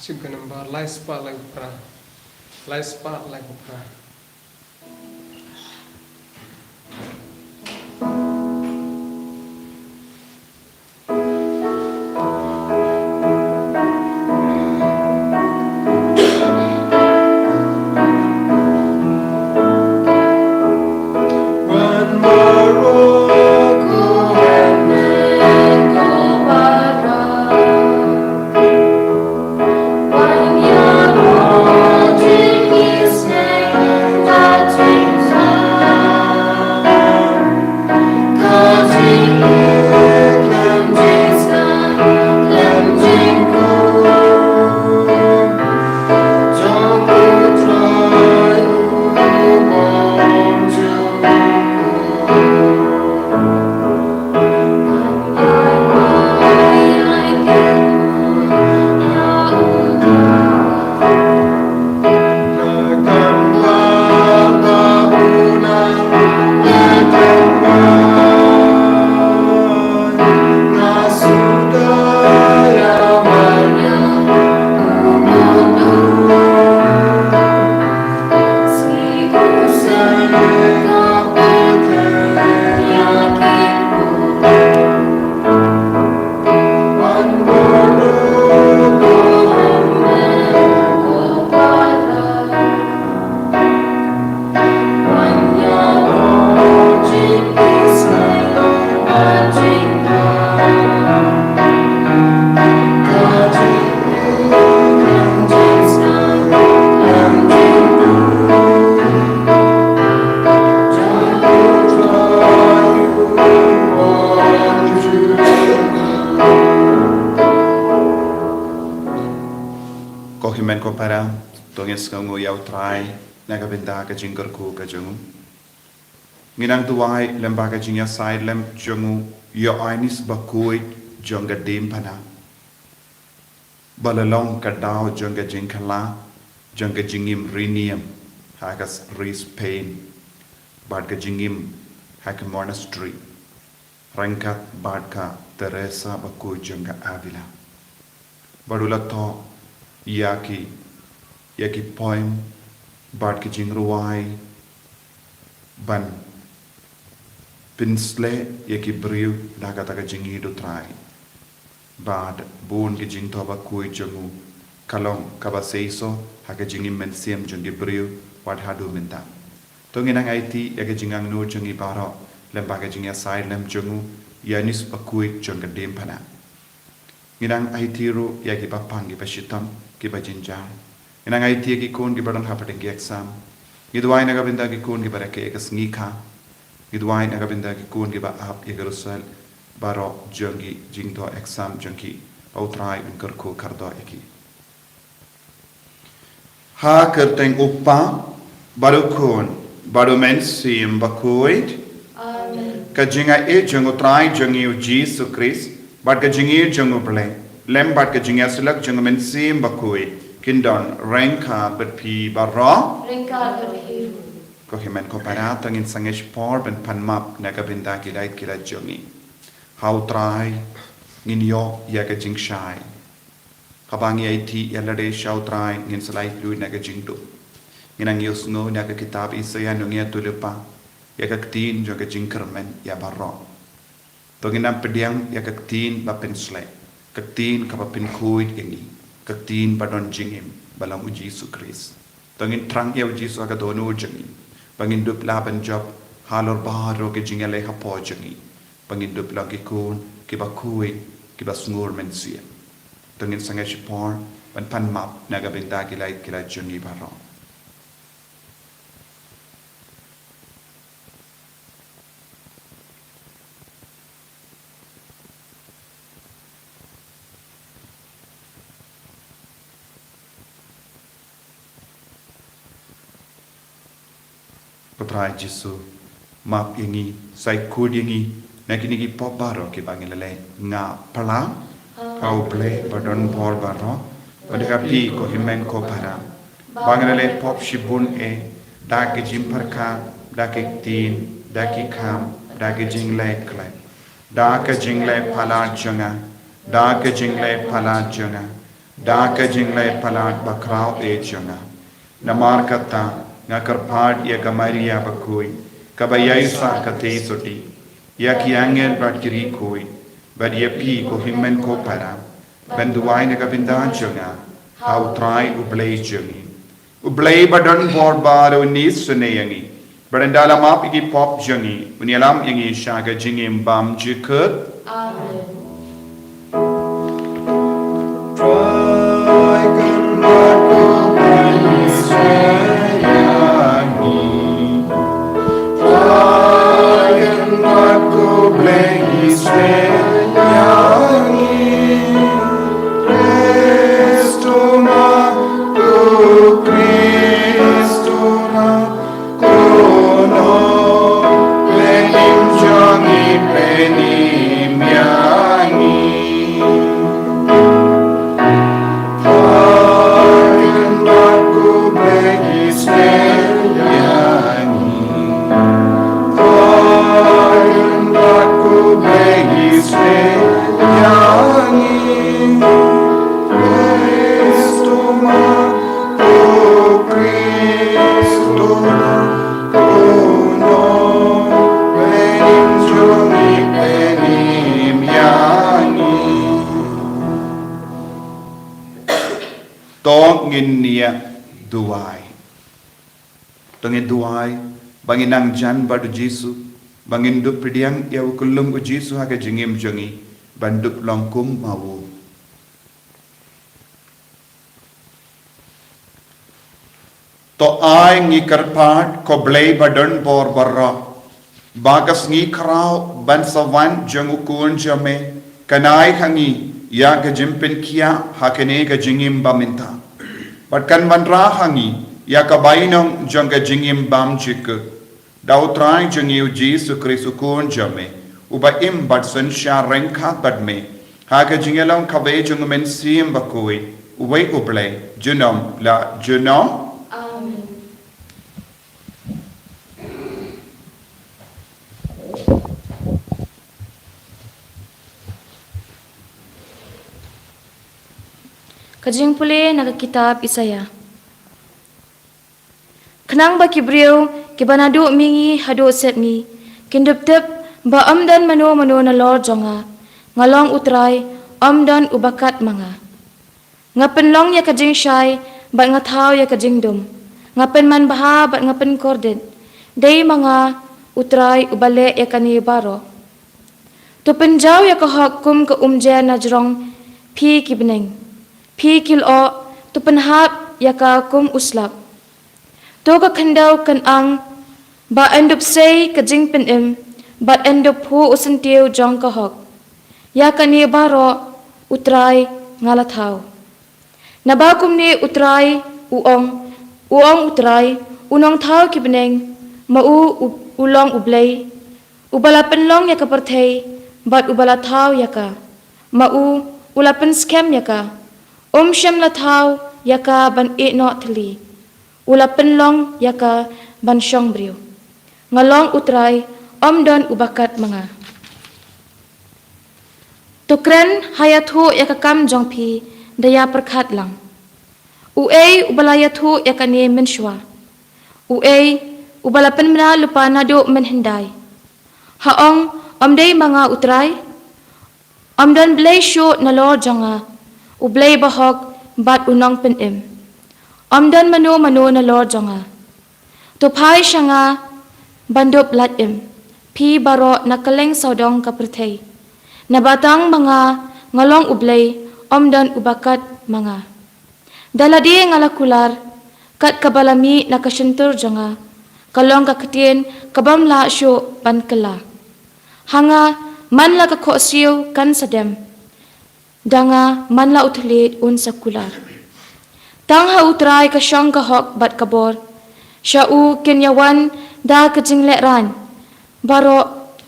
Chicken and bar, lice spot like pra. Lice spot like pra. Kohimen ko para tongis kangu yau try nagabinda ka jingkar ku ka jungu. Nginang tuwai lembaga jingya side lem jungu yo ainis Bakhuid jonga dim pana. Balalong ka daw jonga jingkala jonga jingim rinium hakas ris pain bad ka jingim hak monastery. Rangkat bad ka Teresa Bakhuid jonga Avila. Badula to yaki poem bad ki jingruai ban pinsle yaki briu daga taga jingi do try bad bun ki jing to Bakhuid jongu kalong kaba seiso haka jingi men siem jongi briu wat hadu minta to nginang IT yaki jingang no jongi baro lembaga jingi side lem jongu yanis Bakhuid jonga dem pana nginang IT ro yaki papangi pashitam ki bajinjar inang IT ki kun ki badan hapating ki exam idwai naga binda ki kun ki barake ekas ngika idwai naga binda ki kun ki ba ap yegarusal baro jongi jingto exam jongi outrai unkar ko kardo eki ha kerteng uppa baru kun baru mensim Bakhuid amen ka jinga e jongo trai jongi Jesus Christ bad ka jingi jongo bleng lembat ke jingya silak jeng mensim Bakhuid kindon rengka berpi barra rengka berhiru ko himen ko para tangin sangesh por ben panmap naga binda kilait kila jongi how try ngin yo ya ka jing shai kabangi IT yalade shau try ngin salai fluid naga jing do nginang yus no naga kitab isaya nungia tulipa ya ka tin jo ka jing kermen ya barra to nginam pediang ya ka tin ba pensle katin kapapin Bakhuid ini katin badon jingim balam uji Jesus Christ tangin trang ya uji Jesus aga dono jangi bangin dup laban job halor baro ke jingale hapo jangi bangin dup lagi kun ki Bakhuid ki basngur mensia tangin sangai sipor ban pan map naga benda kilai jangi baro Putra Jesu map ini sai kud ini nakini ki pop baro ki bangilale nga pala kau ble badon bor baro badika pi ko himen ko para bangilale pop shibun e dak jimparka dak tin dak kham dak jingle klai dak jingle phala jonga Daka jinglay palat bakraw ejanga. Namar kata ngakarpad ya Maria Bakhuid. Kabayaysa kate soti. Ya kiangel bad kirikoi. Bad ya pi ko himmen ko para. Benduay nagabindan janga. How try ublay jangi. Ublay badan borbaro nis sunayangi. Berendala map igi pop jangi. Unialam yangi shaga jingim bam jikut. Amen. Tongin niya duway. Tongin duway, bangin ang jan badu Jisu, bangin dup pidiang yaw kulung u Jisu haka jingim jangi, bandup longkum mawu. To ay ngi karpat ko blay badan bor barra, bagas ngi karaw ban sawan jang ukun jame, kanay hangi, ya ka jimpin kia hakene ka jingim baminta. But kan bandra hangi ya ka bainong jang ka jingim bam jik. Daw try jang yu Jesu Kristu kun jame. Uba im bat sun sha rengkat bat me. Ha ka jingelong ka ve jang men sim Bakhuid. Uwe uble junom la junom. Amen. Kajing pule naga kitab Isaya. Kenang ba kibriu kibanadu mingi hadu set mi kindup tep ba amdan mano na lor jonga ngalong utrai amdan ubakat manga ngapen long ya kajing syai bat ngathau ya kajing dum ngapen man baha bat ngapen kordet dei manga utrai ubale ya kani baro to penjau ya kahak kum ke umje na jrong phi kibneng phi kil o tu penhap ya ka kum uslap to ka khandau kan ang ba endup sei ka jing pen em bat endup hu usentiu jong ka hok ya ka ni baro utrai ngalathau na ba kum ni utrai uong utrai unong thau ki beneng ma ulong ublei ubala penlong ya ka perthei bat ubala thau ya ka ma ulapen scam ya ka shem la thau yaka ban e no thli ula penlong yaka ban shong brio ngalong utrai don ubakat manga tukren hayathu yaka kam jong phi daya perkhat lang ubalayathu yaka ne menshwa ubala penmna lupa nado menhendai haong dei manga utrai don blay sho na lor jonga ublay bahok bat unong pen em amdan mano na lor jonga to phai shanga bandop lat em phi baro nakaleng saudong kaperthei nabatang mga ngalong ublay amdan ubakat mga daladi ngalakular kat kabalami nakasyentur jonga kalong kakatien kabam la syo pan kala hanga man la ka khosiu kan sadem danga manla utlit un sakular tangha utrai ka syang ka hok bat kabor syau kenyawan da ka jingle ran baro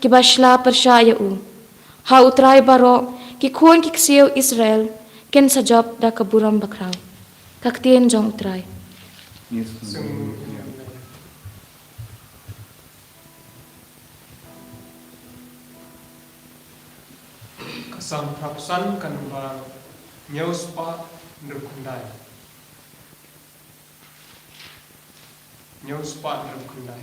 kibashla persya u ha utrai baro ki khon ki ksiu Israel ken sajab da ka buram bakraw kaktien jong utrai Kasam prapsan kan ba news pa Nrup Kundai. New spot Nrup Kundai.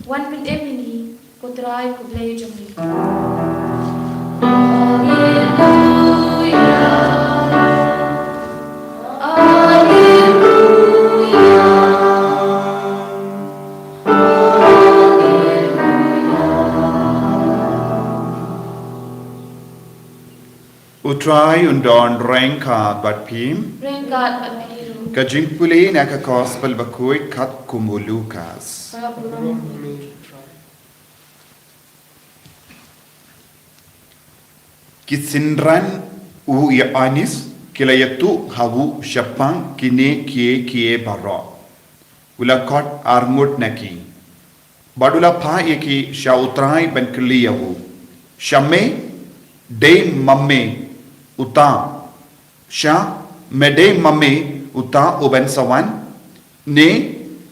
Wan pin emini potrai kublei jomli. Utrai undon rengka bat pim. Rengkat apiru. Kajimpuli naka gospel Bakhuid kat kumulukas. Kisindran u ya anis kilayatu hawu syapang kine kie baro. Ula kot armut naki. Badula pa yaki sya utrai ban kiliyawu. Syame de mamme uta sya mede mamme uta uben sawan ne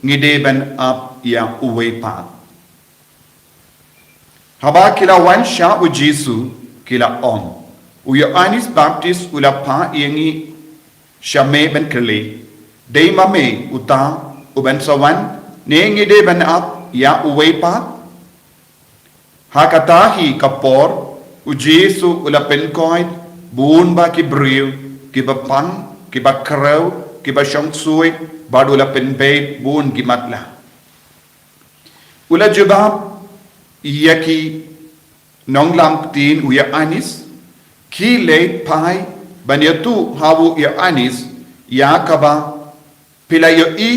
ngide ben ap ya uwe pa. Haba kila wan sya u Jesu kila on. Uya anis baptist ula pa yengi syame ben kele. De mamme uta uben sawan ne ngide ben ap ya uwe pa. Hakatahi kapor u Jesu ula penkoid bun ba ki briu ki ba pang ki ba krau ki ba shong sui badu ula penbe bun ki matla ula jubab yaki nonglam tin u ya anis ki le pai banyatu hawu ya anis ya kaba pilayo I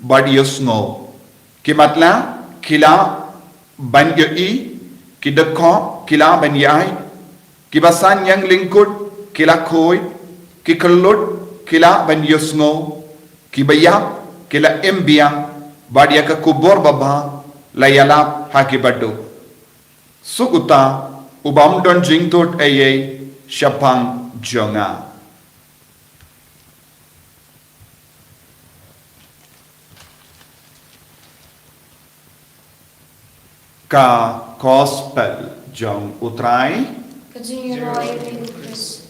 bad yo snow Kimatla kila ban yoi kidekho kila ban yai kibasan yang lingkut kila koi kikelut kila ban yosngo kibayap kila embia badia ka kubor baba layalap hakibadu sukuta ubam don jingtot aye syapang jonga ka gospel jong utrai Kajingiroy ring Chris.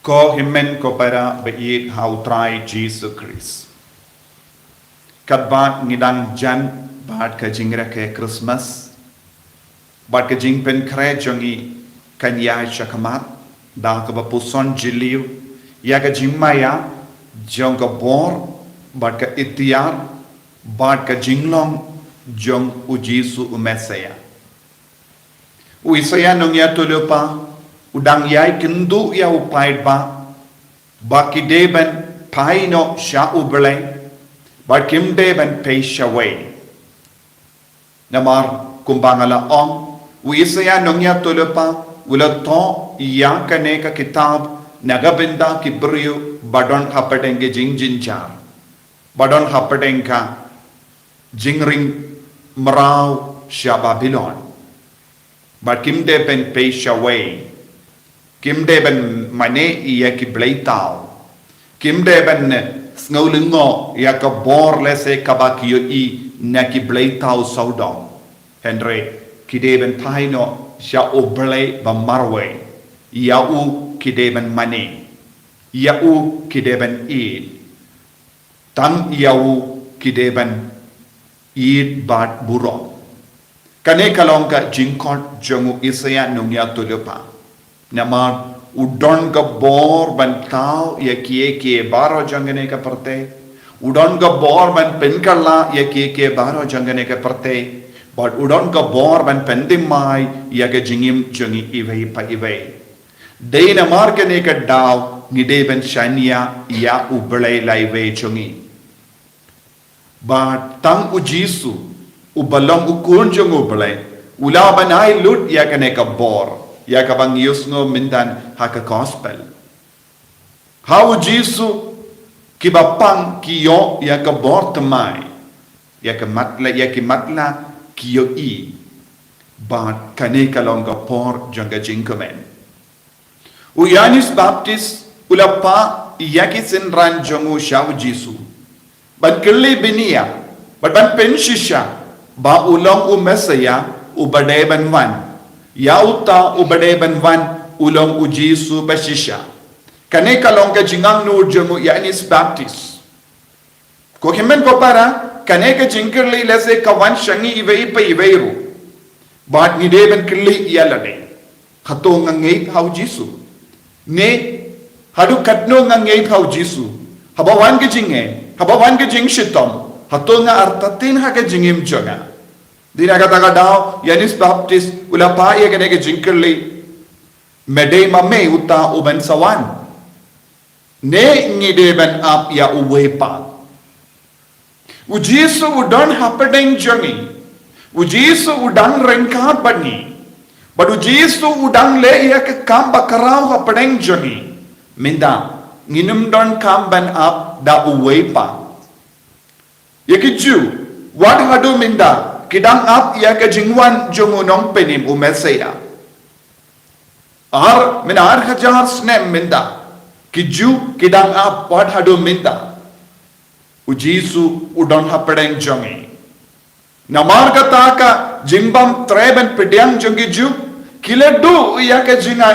ko himmen ko para bait hautrai Jesus Christ kadbat ngidang jan bat ka jingra ke Christmas bat ka jingpen kre jongi kanya shakamat da ka bapuson jiliu ya ka jingmaya jong ka bor bat ka itiar bat ka jinglong jong ujisu umesaya uisaya nong ya tulupa udang yai kendu ya upaid ba kideben paino sha uble ba kimdeben peisha way namar kumbangala ong uisaya nong ya tulupa ulato ya kane ka kitab nagabinda kibriu badon hapadenge jingjinjar badon hapadenga jingring mrau sha Babylon ba kimdeben peisha way kimdeben mane iya ki bleitau kimdeben snaulingo ya ka bor lese kabakio i na ki bleitau saudom henry kideben paino sha oble ba marwe ya u kideben mane ya u kideben id tan ya u kideben id bat buro kane kalongka jingkot jongu isaya nungya tulupa namar udon ka bor ban tau ya kie baro jangane ka perte udon ka bor ban penkalla ya kie baro jangane ka perte but udon ka bor ban pendimai ya ka jingim jongi ivei pa ivei de namar kane ka daw ngide ben shania ya ublai laive jongi but tang ujisu ubalong ukun jong ublai ulaban ai lut ya kane ka bor ya kabang yusno mindan haka gospel how jisu kibapang kiyo ya ka bortamai ya ki matla kiyo i but kane kalonga por janga jinkomen uyanis baptist ulapa ya ki sinran jongu shaw jisu ban kelli binia ban penshisha ba ulong umesaya ubade ban wan yauta ubade banwan ulong ujisu bashisha kane kalong ka jingang nur jongu yanis baptist ko himen ko para kane ka jingkerli lese kawan shangi ivei pa iveiru bat ni deben kelli yalade khato ngangei hau jisu ne hadu katno ngangei hau jisu habawan ke jingshitom hato nga artatin ha ka jingim jonga dina kata daw yanis baptist ulapa ya kene ke jinkerli mede mame uta uban sawan ne ngide ban up ya uwepa ujisu udon hapadeng jongi ujisu udang rengkat bani but ujisu udang le ya ke kamba karau hapadeng jongi minda nginum don kamban up da uwepa yakiju what hadu minda kidang up ya ka jingwan jongu nong penim umesaya ar hajar snem minda kiju kidang up what hadu minda ujisu udon hapadeng jongi namar kata ka jimbam treben pedyang jongi ju kiledu ya ka jinga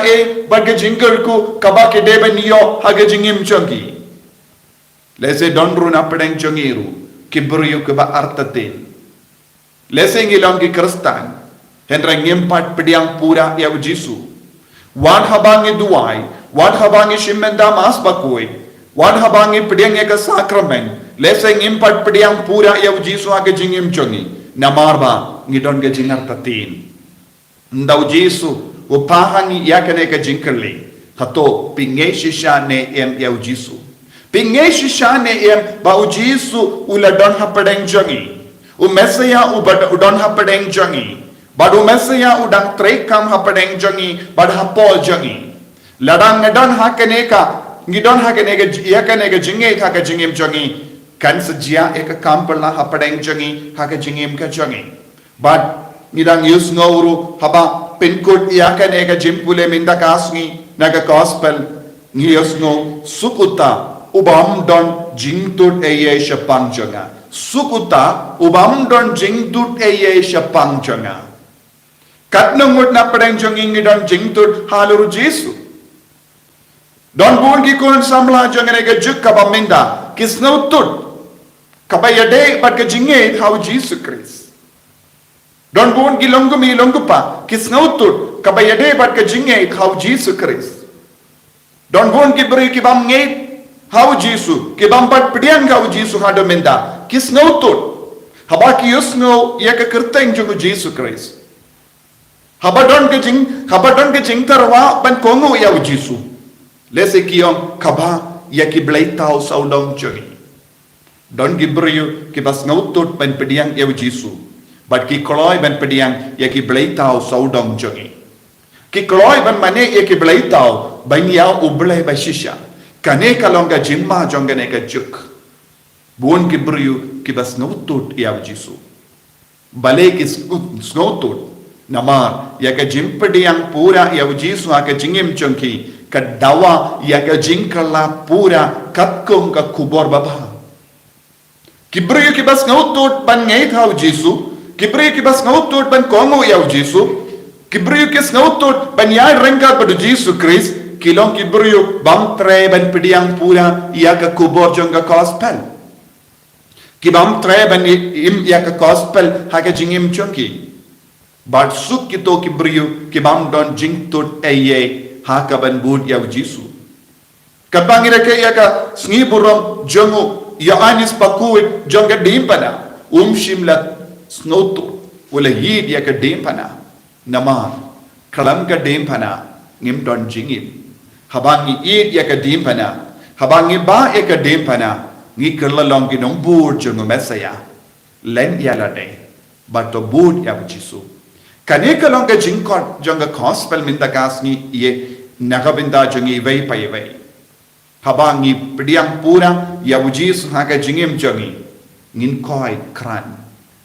baga jingkerku kabake deben yo haga jingim jongi lese donru na pedeng jongiru kibru ke ba artatin leseng ilong ki kristan henrang ngimpat pediang pura ya ujisu wan habangi duai wan habangi shimenda mas Bakhuid wan habangi pediang ya sakramen leseng impat pediang pura ya ujisu age jingim chongi namarba ngidon ge jingar tatin ndau jisu upahangi ya kane ka jingkerli Hato pingai shisha ne em yau jisu. Pingai shisha ne em bau jisu uladon hapadeng jangi. Umesaya udon hapadeng jangi. Badu mesaya udang trekam hapadeng jangi. Bad hapol jangi. Ladang ngedon hakeneka. Ngidon hakeneka yakaneka jingay haka jingim jangi. Kan sejia eka kampala hapadeng jangi. Haka jingim ka jangi. Bad ngidang yus ngawuru haba pinkut yakaneka jimpule minda kasngi. Naga gospel ngiyos ngo sukuta ubam don jingtut eye shapang janga. Sukuta ubam don jingtut eye shapang janga. Katnungut na padang jangingi don jingtut haluru Jesu. Don buon ki kun samla jangane ga juk kabaminda kisnutut kabayade bat ka jinge how Jesus Christ. Don buon ki longumi longupa kisnutut kabayade bat ka jinge how Jesus Christ. Don buon ki beri ki bam nge how Jesus ki bam pat pediang how Jesus hado minda kisnutut habaki yusno ya ka kerteng jungu Jesus Christ. Habadon ke jing tarwa ban kongo ya Jesus. Lese kiyong kaba ya ki blaitao saudong jori. Don gibriyu ki bas ngautut ban pediang ya Jesu. But ki kloy ban pediang ya ki blaitao saudong jori. Ki kloy ban mane ya ki blaitao ban ya ublay ba shisha. Kane kalonga jimma jongane ka juk. Buon gibriyu ki bas ngautut ya Jesu. Bale ki ngautut namar ya ka jimpediang pura ya Jesu ha ka jingim chongki. Kadawa ya ka jingkala pura katkong ka kubor baba. Kibriyo ki bas ngautut ban ngait hau Jesu. Kibriyo ki bas ngautut ban kongo yaw Jesu. Kibriyo ki ngautut ban yay rengkat pada Jesu Christ. Kilong kibriyo bam tre ban pediang pura ya ka kubor jong ka gospel. Kibam tre ban im ya ka gospel ha ka jingim chongki. But suk kito kibriyo kibam don jingtut eye hakaban bud yaw Jesu. Kabangira kaya ka sniburom jongo ya anis Bakhuid jonga dimpana shimlat snoto wala yid ya ka dimpana nama kalam ka dimpana ngim don jingim habangi yid ya ka dimpana habangi ba ya ka dimpana ngi kerlalong ginong bud jongo mesaya len yalade bato bud yaw Jesu. Kaneka long ka jingkot jonga gospel minta kasni ye nakabinda jangi vei pai vei. Habangi pediang pura ya wujis haka jingim jangi. Ngin koi kran.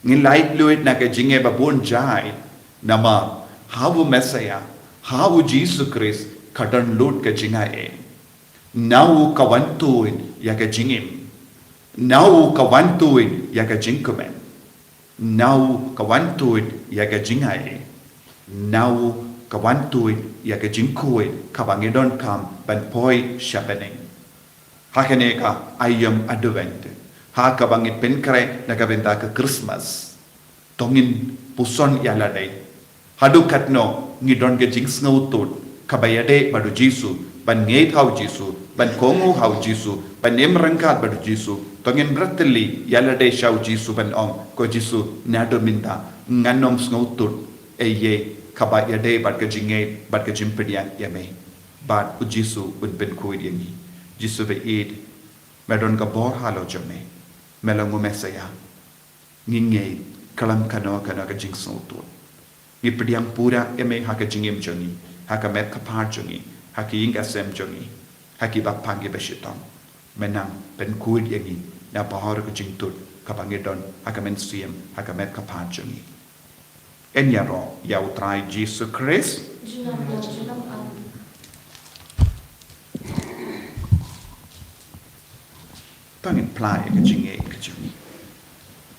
Ngin light fluid naka jinge babun jai. Nama hawu mesaya. Hawu Jesus Christ katan lut ka jingae. Nau kawantuin ya ka jingim. Nau kawantuin ya ka jingkumen. Nau kawantuin ya ka jingae. Nau kawantuin ya ka jingkuin kabangidon kam ban poi shapening. Hakane ka ayam advent. Ha kabangit penkre nakabenta ka Christmas. Tongin puson yaladai. Hadu katno ngidon ka jings ngautut kabayade badu Jesu ban ngeit hau Jesu ban kongu hau Jesu ban emrangkat badu Jesu tongin brateli yaladai shau Jesu ban ong ko Jesu nado minta nganom ngautut eye kabayade bat ka jingay bat ka jimpediang yame bat u Jesu un ben kuid yangi Jesu be id medon ka bor halo jame melangu mesaya ngingay kalam kano ka jing sautu ngi pediang pura yame haka jingim jongi haka met kapar jongi haki ing asem jongi haki bak pangi besitong menang ben kuid yangi na bahar ka jingtut kapangedon haka men siem haka met kapar jongi Enyaro yau trai Jesus Christ. Tangin plai ke jinge ke jinge.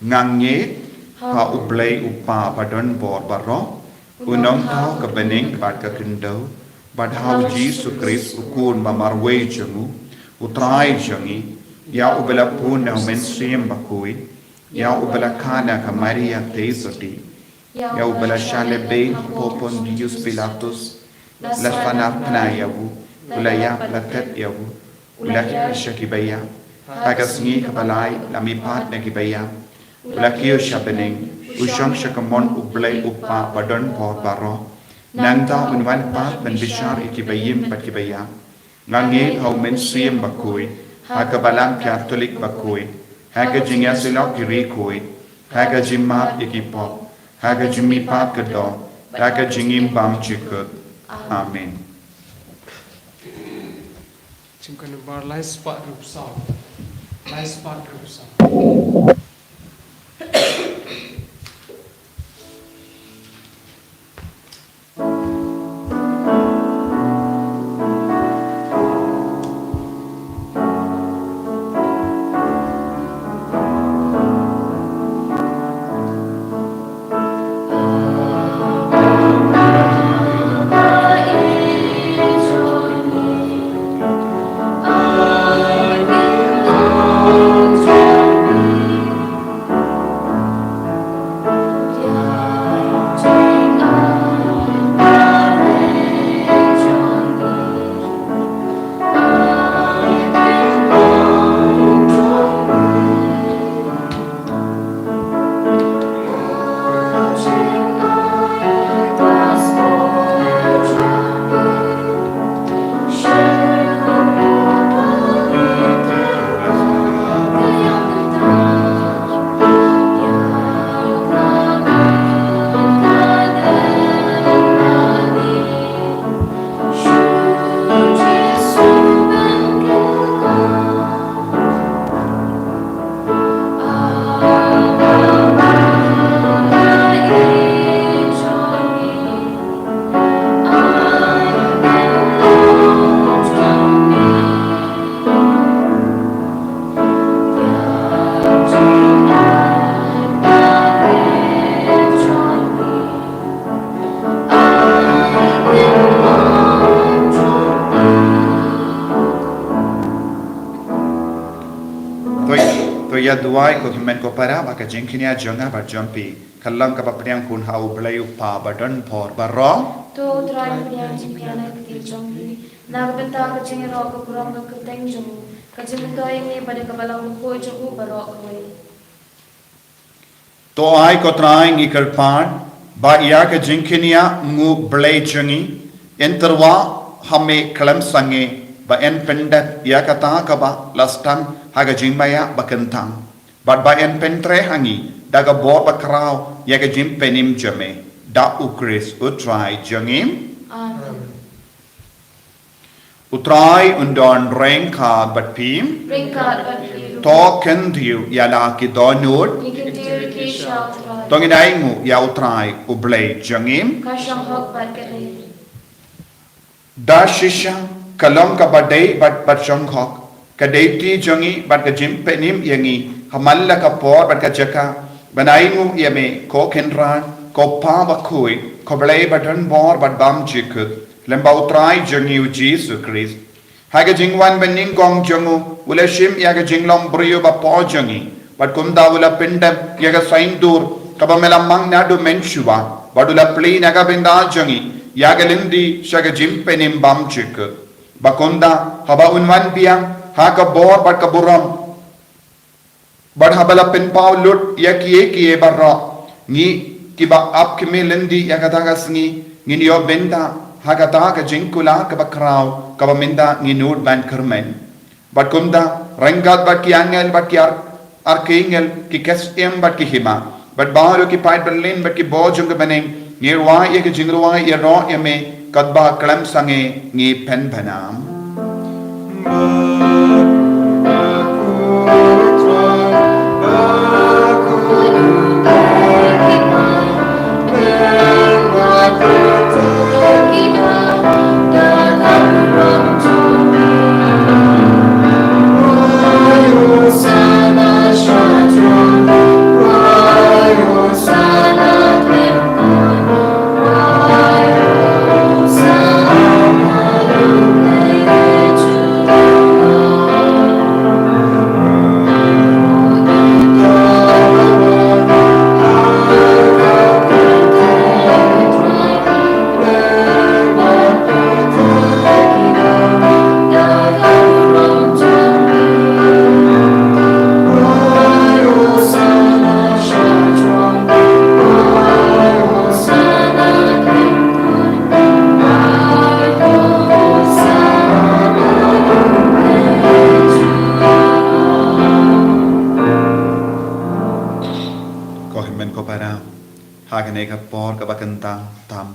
Ngange ha ublay upa badon bor baro. Unong tau ke bening bad ke kendo. Bad hau Jesus Christ ukun mamarwe jengu. Utrai jengi. Ya ubela pun na men siem Bakhuid. Ya ubela kana ka Maria Tesoti. Ya ubala shale be popon Dios Pilatus las fanar pnayawu ulaya platet yawu ulaki shakibaya agas ni kabalai lami pat na kibaya ulaki shabening ushang shakamon ublay upa badon por baro Nang ta unwan pat ben bishar ikibayim pat kibaya. Ngangit hau men siem Bakhuid. Haga balang Catholic Bakhuid. Haga jingya silok kirikuid. Haga jimmat ikipop. Haga jimmi pat kedo. Haga jingim bam chikut. Amen. Chúng cần bar lai spot group song. Lai spot group song. ya duai ko himen ko para baka jengkinia jonga bar jompi kallang ka papriang kun hau blayu pa badan por barro to trai priang jimpiana kiti jongli nagbenta ka jingero ko kurang ka kuteng jong ka jimto ini pada kabalang ko jogu barok koi to ai ko trai ngi karpan ba ya ka jengkinia ngu blay jongi enterwa hame kalam sange ba en pendat ya kata ka ba lastan haga jimbaya bakentang but ba en pentre hangi daga bor bakrao ya ka jim penim jame da ukris utrai jangim amen utrai undon rengka bat pim ringkat bagi to kendiu ya la ki donut nikitir ki shatra tonginai ngu ya utrai ublay jangim ka shang hok bat kare da shisha kalom ka badai bat shongkhok ka deiti jongi bat ka jim penim yangi hamalla ka por bat ka jaka banai ngu yame ko kenran ko pa Bakhuid ko blay batan bor bat bam jikut lemba utrai jongi u Jesus Christ haga jingwan bening gong jongu ula shim yaga jinglom brio ba po jongi bat kumda ula pindam yaga saindur ka ba melamang nadu menshua badula pli naga binda jongi yaga lindi shaga jim penim bam jikut bakunda haba unwan biang haka bor bat kaburam bad habala pen paw lut yakie barra ni kiba ap kime lendi yakata sngi ngin yo benda haka ta ka jinkula ka bakraw ka minda ngi nut ban kermen bat kumda rangat bat ki angel bat ki arkengel ki kesem bat ki hima bat baru ki pait berlin bat ki bojung ka beneng ngirwa ye ki jingruwa ye ro yame kadba kalam sange ngi pen banam Amen. hagane ka por ka bakanta tam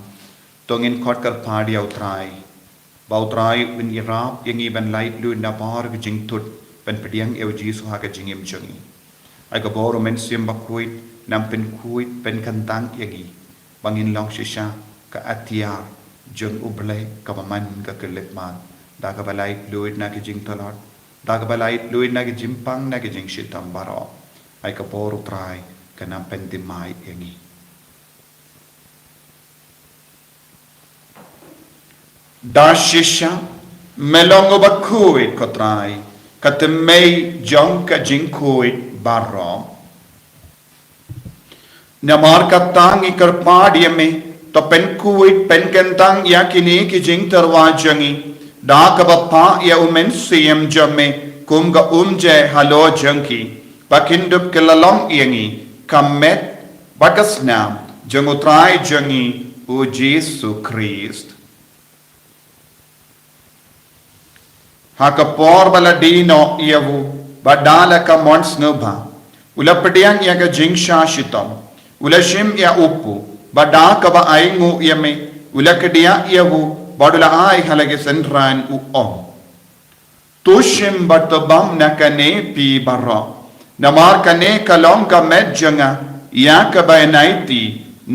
tongin khot kar phadi autrai bautrai win irap yang iban light lu na por ka jing tut pen pediang eu jisu ha ka jingim chungi ai ka boro men sim Bakhuid nam pen kuit pen kantang yagi bangin long shisha ka atia jung uble ka man ka kelep man da ka balai luid na ka jing tolot da ka balai luid na ka jimpang na ka jing shitam baro ai ka boro trai ka nam pen dimai yagi da shisha melongo Bakhuid ko trai ka temei jong ka jing kuit baro namar katang ikar padiame to pen kuit pen kentang yakini ki jing terwajangi da ka bapa ya umen siem jame kum ga umje halo jangki pakindup kelalong yangi kamet bakasnam jangutrai jangi u Jesu Christ hakapor baladino iavu badala ka mons nubha ulapadiang ya ka jing shashitam ulashim ya upu bada ka ba aingu yame ulakadia yavu badula ai halage senran u om tushim batabam nakane pi barra namar kane kalong ka medjanga ya ka ba naiti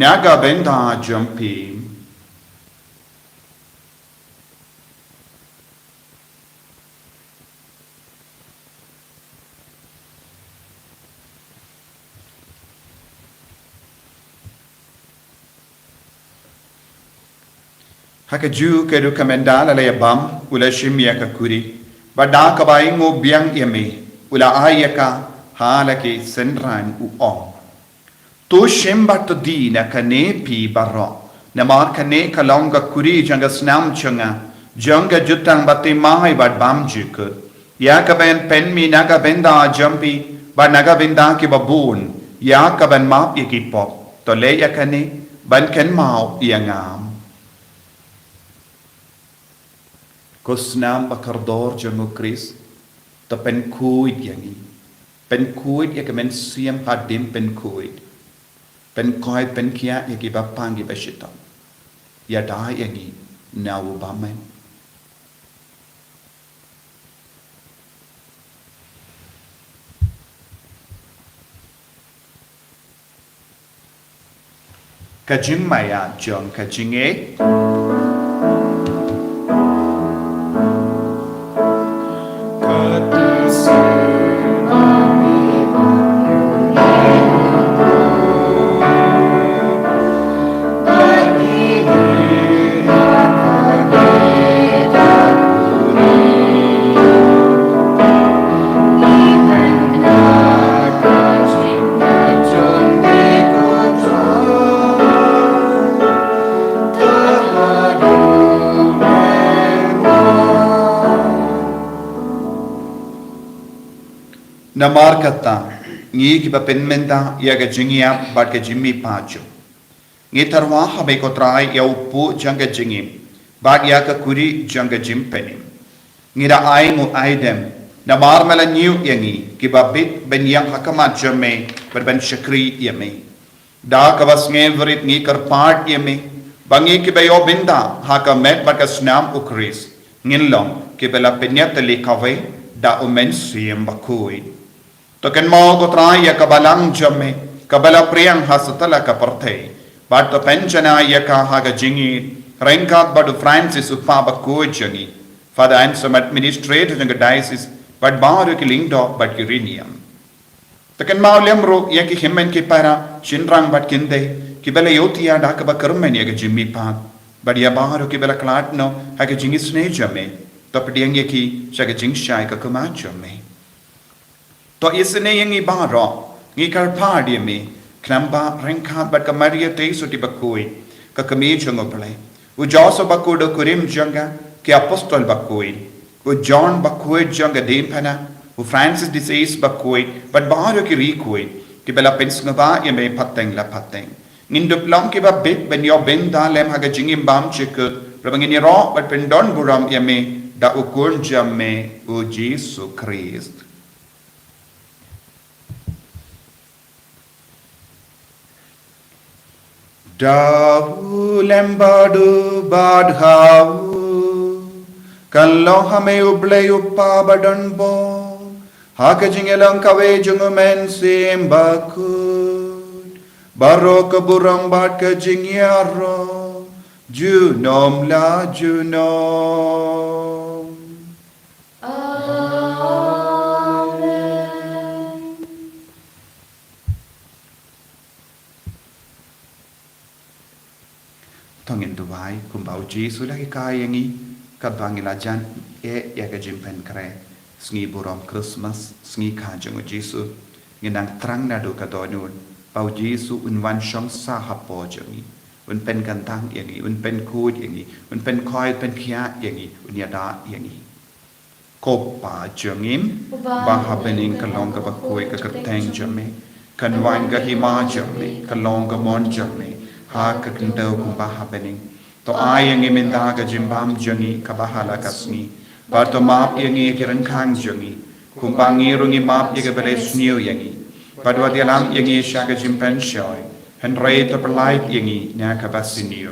naga benda jampi haka ju ke rekomendala le bam ula shimya ka kuri bada ka bai ngo biang yeme ula ayaka halake senran u om to shimba to dina kane pi barro namar kane kalonga kuri janga snam changa janga jutang bate mai bad bam juk ya ka ben pen mi naga benda jampi ba naga benda ki babun ya ka ben map yaki pop to le ya kane ban ken mau yangam Kusnam bakardor jangu Chris ta pen kuid yangi pen kuid ya kemen siam hadim pen kuid pen koi pen kia ya ki bapangi bashita ya dai yangi nawu bamen kajing maya jong kajinge namar kata ngi ki penmenta ya ga jingia bat ke jimmi pacho ngi tarwa habe ko trai ya upu janga jingim bat ya ka kuri janga jimpenim ngi da ai mu aidem namar mala niu yangi ki babit ben yang hakamat jame ber ben shakri yame da ka was nge verit ngi kar part yame bangi ki be yo binda haka met bat ka snam ukris ngilong ki bela penyat le kave da umen siem Bakhuid to ken mau ko trai ya kabalang jamme kabala priyang hasatala ka partei but to penjana ya ka haga jingi renkat badu Francis upa Bakhuid jangi father and some administrator in the diocese but baru ki lingdo but uranium to ken mau lemro ya ki himmen ki para shinrang but kinde ki bela yotia da ka bakarmen ya ga jimmi pa but ya baru ki bela klatno haga jingi sne jamme to pediang ya ki shaga jing shai ka kuma jamme to isne yangi baro ngi kar pardi me knamba renkat bat kamaria te suti Bakhuid ka kami chungo play u joso Bakhuid kurim janga ki apostol Bakhuid u John Bakhuid janga dempana u Francis disease Bakhuid but baro ki rikuid ki bela pensngaba yeme pateng la pateng ngindup long ki ba bit ben yo benda lem haga jingim bam chik rabangini ro but pendon buram yeme da ukun jamme u Jesu Christ Dahu lembadu badhau Kalau hame uble uppa badonbo Haka jingelang kawe jungumen sim Bakhuid Baro keburam bat ke jingyaro Junom la junom Amen. Tongin duwai kumbau Jesu lagi kayangi Kadvangilajan yaga jimpen kare Sngi buram Christmas Sngi kajang Jesu Nginang trang nadu kadonun Bau Jesu unwan shong sahapo jangi Un pen kantang yangi Un pen kud yangi Un pen koi pen kia yangi Un yada yangi Kopa jangim Baha bening kalong ka bakhuid ka kateng jame Kanwan ka hima jame Kalong ka mon jame Ha ka kintaw kung baha bening To ay yang iminda ka jimbam jangi kabahala kasni Bato map yangi kiran kang jangi Kung pangirong imap yaga beres niyo yangi Padwa dialam yangi siya ka jimpen syoy Henry to perlait yangi niya kabasiniyo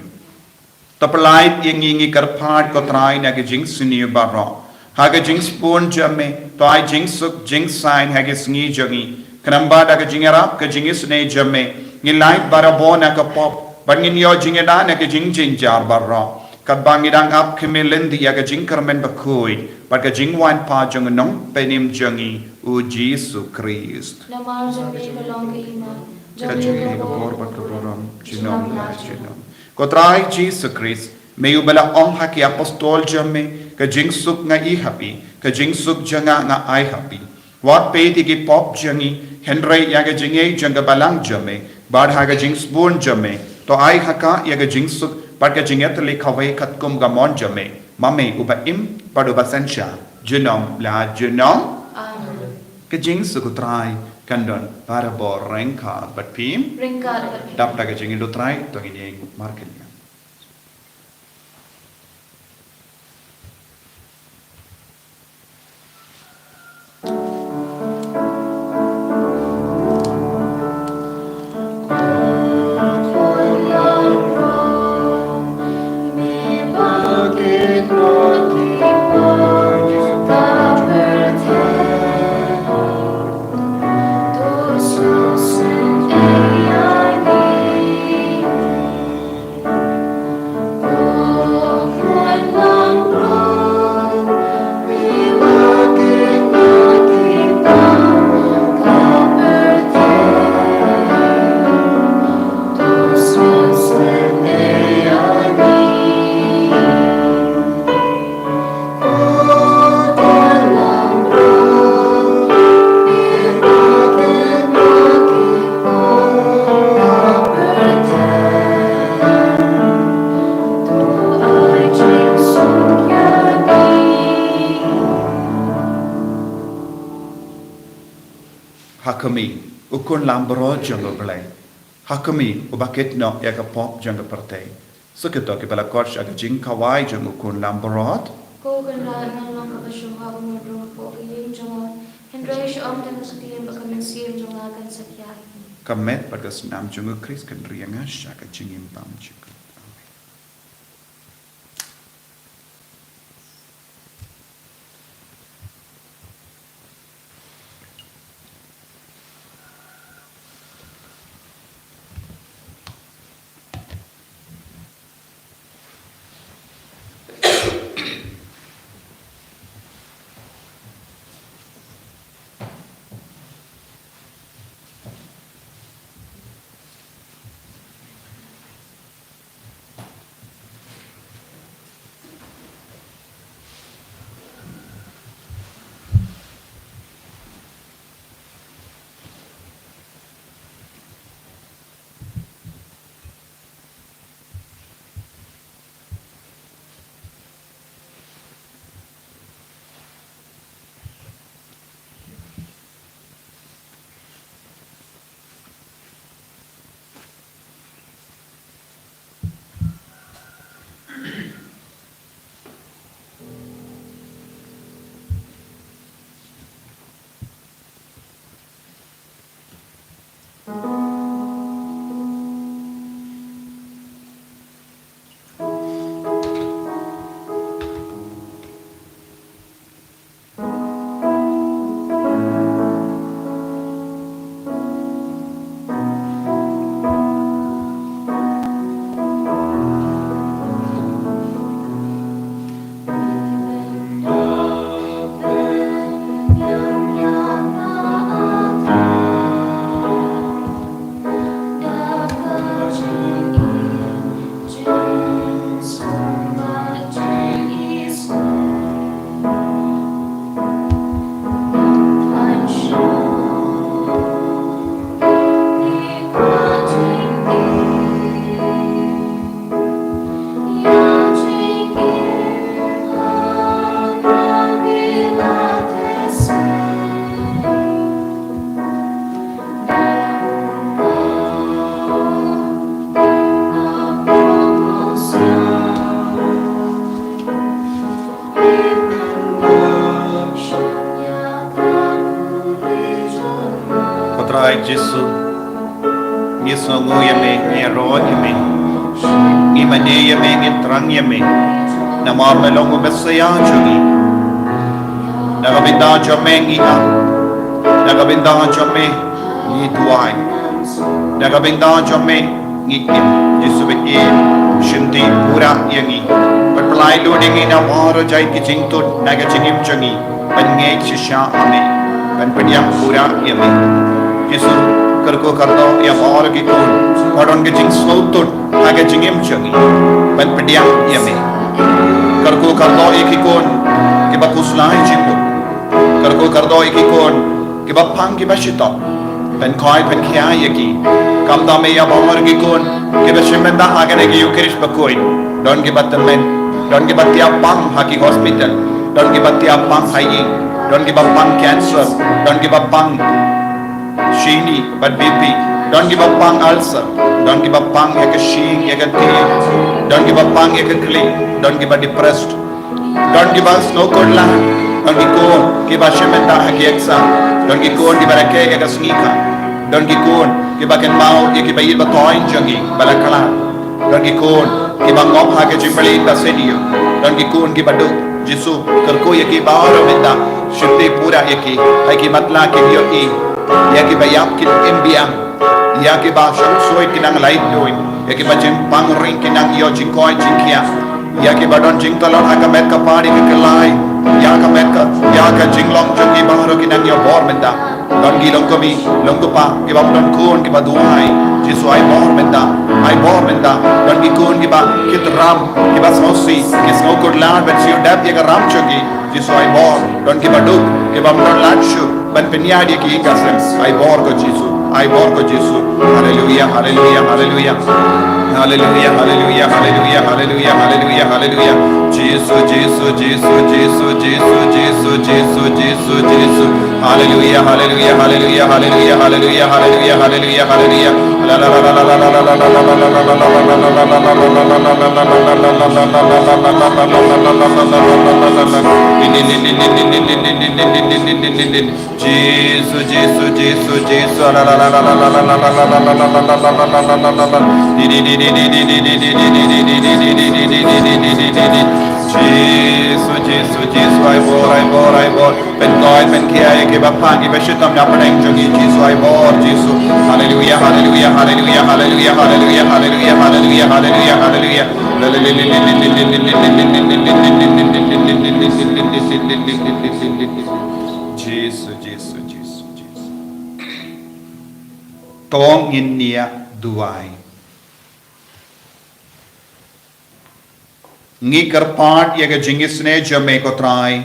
To perlait yangi ngi karpad ko try na ka jing siniyo baro Haga jing spoon jame To ay jing suk jing sign haga sngi jangi Kanamba da ka jingarap ka jingis ne jame Ngilait barabo na ka pop Bangin yo jingeda na ka jing jar barra Kadbangidang ap kimilendi ya ka jing karmen Bakhuid But ka jing wan pa jung nong penim jangi U Jesu Christ Namar jami kalong kahima. Ka jing ka borbat ka borom Jinom la jinom Kotray Jesu Christ May ubala ong haki apostol jame Ka jing suk nga i happy Ka jing suk janga nga ay happy Wat peti ki pop jangi Henry ya ka jing ay janga balang jame Bad ha ka jing spoon jame To ay haka yaga jingsuk Parka jingetali kawai katkum gamon jame Mame uba im paduba sensya Jinom la jinom Amen. Ka jingsuk utray Kandon para bo rengka Bat pim Ringkat. Dap daga jingin utray Tongin yang markelia Hakami ukun lambro jango belai Hakami ubakit no yaga pop jango partay Sukito ki bala kosh aga jing kawai jango ukun lambrot Ko ganda ng lang kapasyuha umudro po kayong jangon. Henry siya ang tanong sa kiyang bakamin siyang jangagan sa kiyahin. Kamet bagas nam jango Chris kan rianga siya ka jingim pam jiko trai Jesu ngi songo yame ngi ro yame ngi mane yame ngi trang yame namar melongo besaya jugi nagabinda jame ngi am nagabinda jame ngi tuai nagabinda jame ngi im Jesu be shinti pura yangi perpelai loading in amaro jai ki jingtut naga jingim jangi pannge shisha ame pan padiam pura yame Jesu karko kardo ya amaro ki kun padon ke jing slotut naga jingim jangi pan padiam yame karko kardo ikikon ke bakuslai jimbo karko kardo ikikon ke bapang ke bashito pan koi pan khia yaki kam da me ya amaro ki kun ke bashimenda agane ki ukrish Bakhuid don't give up the men don't give up the pang haki hospital don't give up the pang hygiene don't give up pang cancer don't give up pang shini but BP don't give up pang ulcer don't give up pang yakashing yakati don't give up pang yakakli don't give up depressed don't give us no good land don't give go give us shemenda haki exam don't give go give us yakasnika don't give go give us mau yakibayi batoin jangi balakala don't give go कि बंगों भागे चिंबली तसेनियो डन की कौन की बड़ो जिसु करको ये की बाहर बिंदा शुद्धि पूरा ये की है कि मतला के यो ई या कि बयाम कि इंबियाम या कि बाशम सोई कि नंग लाइट दोइन या कि बचिम पंग रिंग कि नंग यो जिंकोय जिंकिया या कि बड़ों जिंग तलों आका मेट का पारी के कलाई या का जिंगलों जो की बाहर की नंग यो बोर बिंदा डन की लोग कभी लोग तो पा कि बंदों कौन की बदुआई जिसु आई बोर बिंदा dan gikun kiba kit ram kiba sausi kis no kod lan ben siu dab ye ram chogi jisu ai bor don kiba duk kiba don lan shu ben penyadi ki kasem ai bor ko jisu hallelujah hallelujah hallelujah hallelujah hallelujah hallelujah hallelujah hallelujah hallelujah jisu hallelujah hallelujah hallelujah hallelujah hallelujah hallelujah hallelujah hallelujah la la la la la la la la la Jesus, I bore. Ben God, ben kiai ke bapa ki beshitam na padeng jogi Jesus, I bore Jesus. Hallelujah, hallelujah, hallelujah, hallelujah, hallelujah, hallelujah, hallelujah, hallelujah, hallelujah. Jesus. Tong in nia duai. Ngi karpat yaga jingisne jame ko trai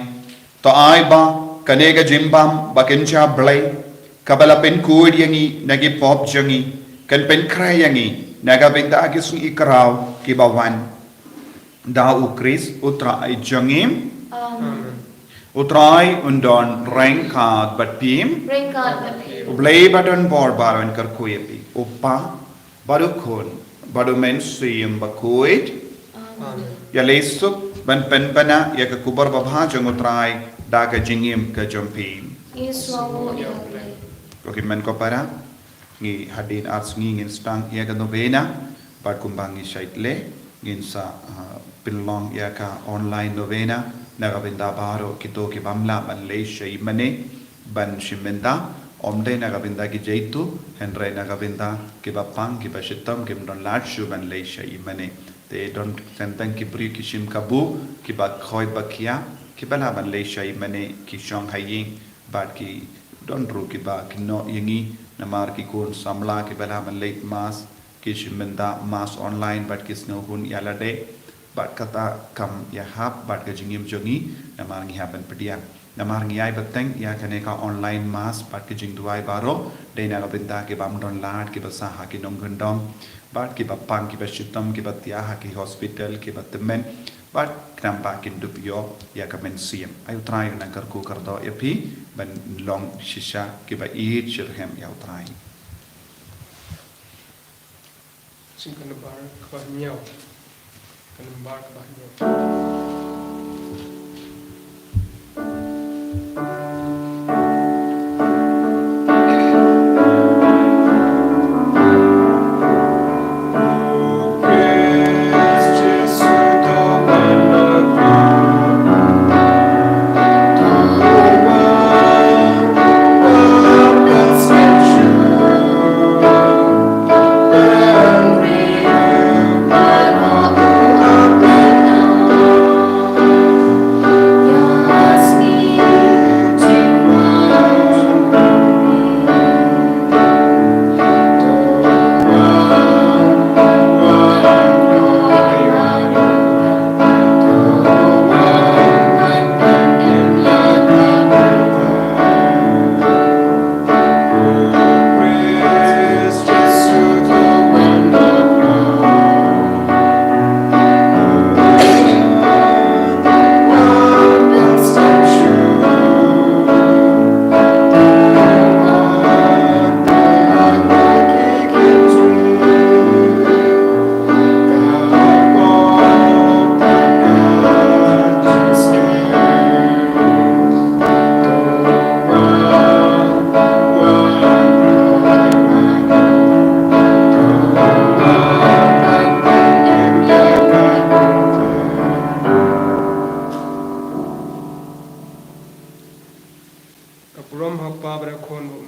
to ai ba kanega jimbam bakincha blai kabala pen kuid yangi nagi pop jangi kan pen krai yangi naga benda agisung ikraw kibawan da ukris utra ai jangim utrai undon rengkat batpim ublai badon bor baron karkuyepi upa barukun badumen suyum Bakhuid ya lesuk ban penpana ya ke kubar babha jangutrai da ka jingim ka jompim oke men ko para ngi hadin arts ngi ngin stang ya ka novena pat kumbangi saitle ngin sa pinlong ya ka online novena nagabinda baro kito ki bamla malaysia imane ban shimenda omde nagabinda ki jaitu henre nagabinda ki bapang ki bashitam ki don latshu ban malaysia imane they don't sentang ki bri ki shim kabu ki ba khoi bakia ki bala malaysia imane ki shanghai ying bat ki don ru ki ba ki no yingi namar ki kon samla ki bala malay mas ki shimenda mas online bat ki snow hun yalade bat kata kam ya hab bat ka jingim jongi namar ngi haban pedian namar ngi ai bateng ya kane ka online mas bat ki jing duai baro de na binda ki bam don lat ki basa ha ki nong gandong bat ki bapang ki bashitam ki batia ha ki hospital ki batmen bat kram ba ki dupyo ya ka men siem ayu try na kar ko kar do epi ban long shisha ki ba eat shirhem ya try Singkan bar kbahnyau kan bar kbahnyau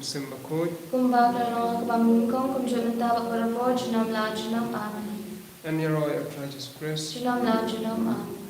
sim Bakhuid, Kumbag lalong kabangin kong kumjot ng tabak baramo, junam la junam amen. and your oil of Jesus Christ, Junam la junam amen.